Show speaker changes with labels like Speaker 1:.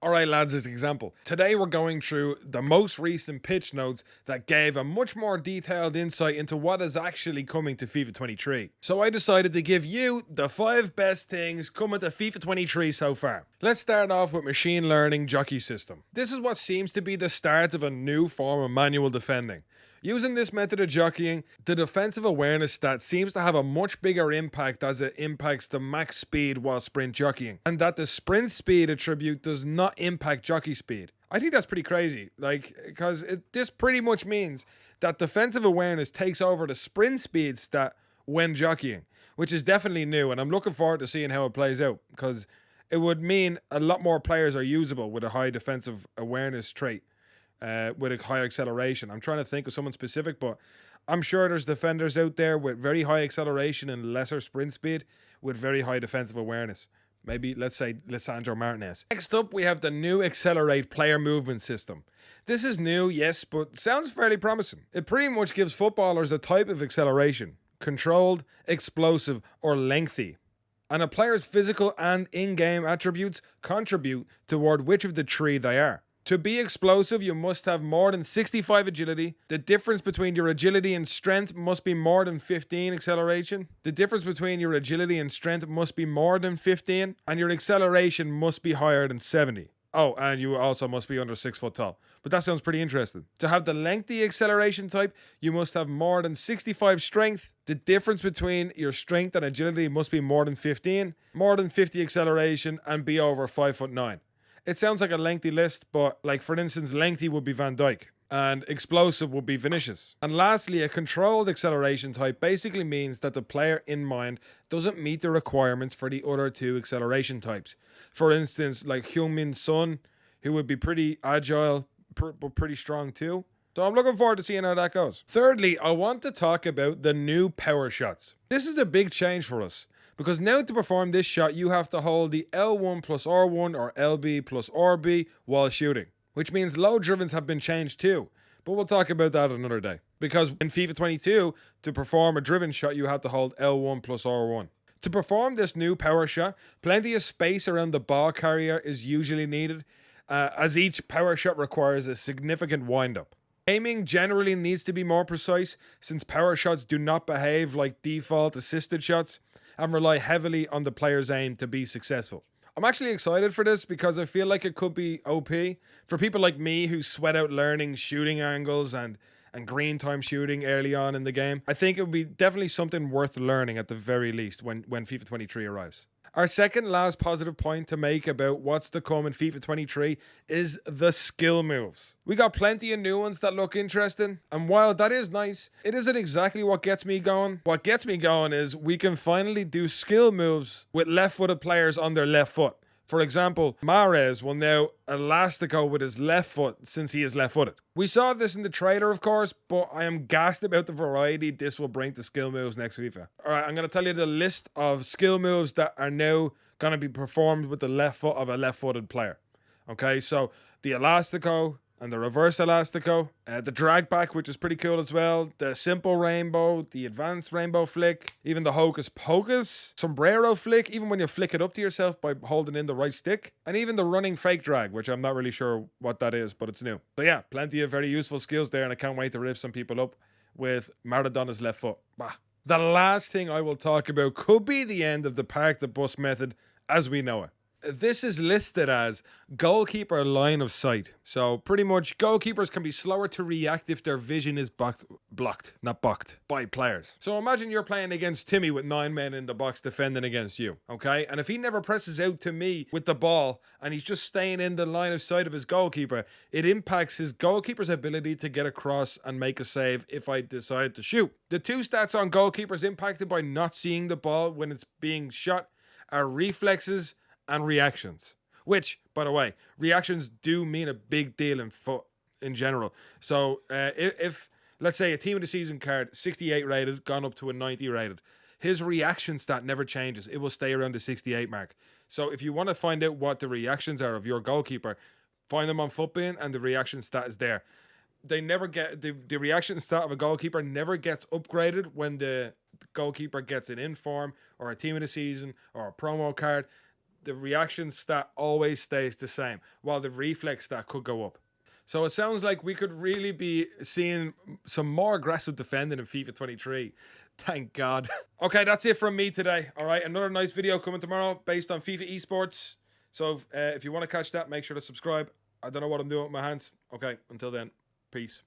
Speaker 1: Alright lads, as an example. Today we're going through the most recent pitch notes that gave a much more detailed insight into what is actually coming to FIFA 23. So I decided to give you the 5 best things coming to FIFA 23 so far. Let's start off with machine learning jockey system. This is what seems to be the start of a new form of manual defending. Using this method of jockeying, the defensive awareness stat seems to have a much bigger impact as it impacts the max speed while sprint jockeying, and that the sprint speed attribute does not impact jockey speed. I think that's pretty crazy, because this pretty much means that defensive awareness takes over the sprint speed stat when jockeying, which is definitely new, and I'm looking forward to seeing how it plays out, because it would mean a lot more players are usable with a high defensive awareness trait. With a high acceleration. I'm trying to think of someone specific, but I'm sure there's defenders out there with very high acceleration and lesser sprint speed with very high defensive awareness. Maybe, let's say, Lisandro Martinez. Next up, we have the new Accelerate player movement system. This is new, yes, but sounds fairly promising. It pretty much gives footballers a type of acceleration: controlled, explosive, or lengthy. And a player's physical and in-game attributes contribute toward which of the three they are. To be explosive, you must have more than 65 agility. The difference between your agility and strength must be more than 15 acceleration. The difference between your agility and strength must be more than 15. And your acceleration must be higher than 70. Oh, and you also must be under 6 foot tall. But that sounds pretty interesting. To have the lengthy acceleration type, you must have more than 65 strength. The difference between your strength and agility must be more than 15. More than 50 acceleration and be over 5'9". It sounds like a lengthy list, but like for instance, lengthy would be Van Dijk and explosive would be Vinicius. And lastly, a controlled acceleration type basically means that the player in mind doesn't meet the requirements for the other two acceleration types. For instance, like Heung-min Son, who would be pretty agile, but pretty strong too. So I'm looking forward to seeing how that goes. Thirdly, I want to talk about the new power shots. This is a big change for us, because now to perform this shot, you have to hold the L1 plus R1 or LB plus RB while shooting, which means low drivens have been changed too. But we'll talk about that another day. Because in FIFA 22, to perform a driven shot, you have to hold L1 plus R1. To perform this new power shot, plenty of space around the ball carrier is usually needed, as each power shot requires a significant wind-up. Aiming generally needs to be more precise, since power shots do not behave like default assisted shots and rely heavily on the player's aim to be successful. I'm actually excited for this because I feel like it could be OP for people like me who sweat out learning shooting angles and green time shooting early on in the game. I think it would be definitely something worth learning at the very least when FIFA 23 arrives. Our second last positive point to make about what's to come in FIFA 23 is the skill moves. We got plenty of new ones that look interesting, and while that is nice, it isn't exactly what gets me going. What gets me going is we can finally do skill moves with left-footed players on their left foot. For example, Mahrez will now elastico with his left foot since he is left-footed. We saw this in the trailer, of course, but I am gassed about the variety this will bring to skill moves next FIFA. Alright, I'm going to tell you the list of skill moves that are now going to be performed with the left foot of a left-footed player. Okay, so the elastico and the reverse elastico, the drag back, which is pretty cool as well, the simple rainbow, the advanced rainbow flick, even the hocus pocus, sombrero flick, even when you flick it up to yourself by holding in the right stick, and even the running fake drag, which I'm not really sure what that is, but it's new. So yeah, plenty of very useful skills there, and I can't wait to rip some people up with Maradona's left foot. Bah. The last thing I will talk about could be the end of the park the bus method as we know it. This is listed as goalkeeper line of sight. So pretty much goalkeepers can be slower to react if their vision is blocked by players. So imagine you're playing against Timmy with 9 men in the box defending against you, okay? And if he never presses out to me with the ball and he's just staying in the line of sight of his goalkeeper, it impacts his goalkeeper's ability to get across and make a save if I decide to shoot. The two stats on goalkeepers impacted by not seeing the ball when it's being shot are reflexes and reactions, which, by the way, reactions do mean a big deal in foot in general. So if let's say a team of the season card 68 rated gone up to a 90 rated, his reaction stat never changes. It will stay around the 68 mark. So if you want to find out what the reactions are of your goalkeeper, find them on Footbin and the reaction stat is there. They never get the reaction stat of a goalkeeper never gets upgraded when the goalkeeper gets an inform or a team of the season or a promo card. the reaction stat always stays the same, while the reflex stat could go up. So it sounds like we could really be seeing some more aggressive defending in FIFA 23. Thank God. Okay, that's it from me today. All right, another nice video coming tomorrow based on FIFA esports. So if you want to catch that, make sure to subscribe. I don't know what I'm doing with my hands. Okay, until then, peace.